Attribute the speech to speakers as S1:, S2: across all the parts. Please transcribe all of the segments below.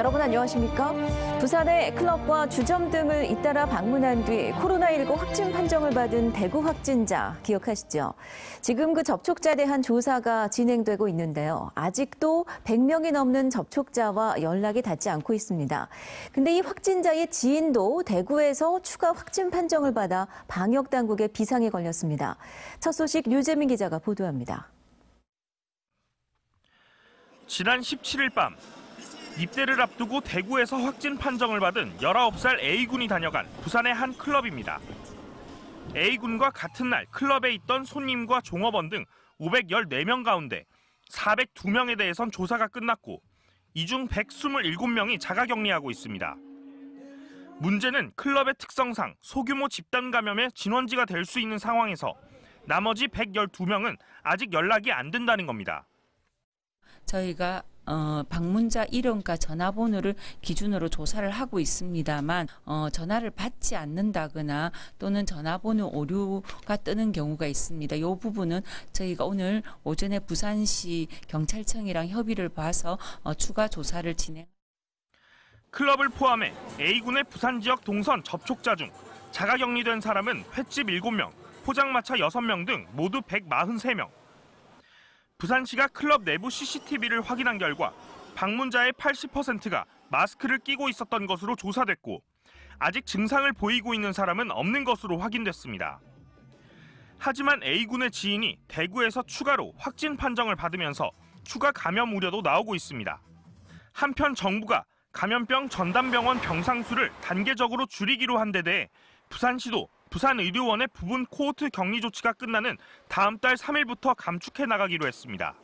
S1: 여러분 안녕하십니까? 부산의 클럽과 주점 등을 잇따라 방문한 뒤 코로나19 확진 판정을 받은 대구 확진자 기억하시죠? 지금 그 접촉자에 대한 조사가 진행되고 있는데요. 아직도 100명이 넘는 접촉자와 연락이 닿지 않고 있습니다. 근데 이 확진자의 지인도 대구에서 추가 확진 판정을 받아 방역당국의 비상에 걸렸습니다. 첫 소식 류재민 기자가 보도합니다.
S2: 지난 17일 밤 입대를 앞두고 대구에서 확진 판정을 받은 19살 A군이 다녀간 부산의 한 클럽입니다. A군과 같은 날 클럽에 있던 손님과 종업원 등 514명 가운데 402명에 대해선 조사가 끝났고 이 중 127명이 자가격리하고 있습니다. 문제는 클럽의 특성상 소규모 집단 감염의 진원지가 될 수 있는 상황에서 나머지 112명은 아직 연락이 안 된다는 겁니다.
S3: 저희가 방문자 이름과 전화번호를 기준으로 조사를 하고 있습니다만 전화를 받지 않는다거나 또는 전화번호 오류가 뜨는 경우가 있습니다. 이 부분은 저희가 오늘 오전에 부산시 경찰청이랑 협의를 봐서 추가 조사를 진행.
S2: 클럽을 포함해 A군의 부산 지역 동선 접촉자 중 자가격리된 사람은 횟집 7명, 포장마차 6명 등 모두 143명. 부산시가 클럽 내부 CCTV를 확인한 결과 방문자의 80%가 마스크를 끼고 있었던 것으로 조사됐고 아직 증상을 보이고 있는 사람은 없는 것으로 확인됐습니다. 하지만 A군의 지인이 대구에서 추가로 확진 판정을 받으면서 추가 감염 우려도 나오고 있습니다. 한편 정부가 감염병 전담병원 병상수를 단계적으로 줄이기로 한 데 대해 부산시도 부산의료원의 부분 코호트 격리 조치가 끝나는 다음 달 3일부터 감축해 나가기로 했습니다.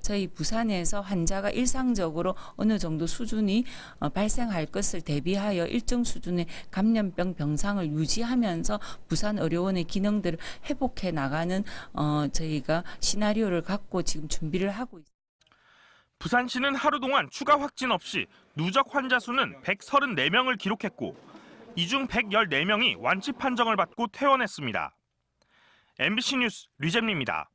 S3: 저희 부산에서 환자가 일상적으로 어느 정도 수준이 발생할 것을 대비하여 일정 수준의 감염병 병상을 유지하면서 부산의료원의 기능들을 회복해 나가는 저희가 시나리오를 갖고 지금 준비를 하고 있습니다.
S2: 부산시는 하루 동안 추가 확진 없이 누적 환자 수는 134명을 기록했고 이 중 114명이 완치 판정을 받고 퇴원했습니다. MBC 뉴스 류잼리입니다.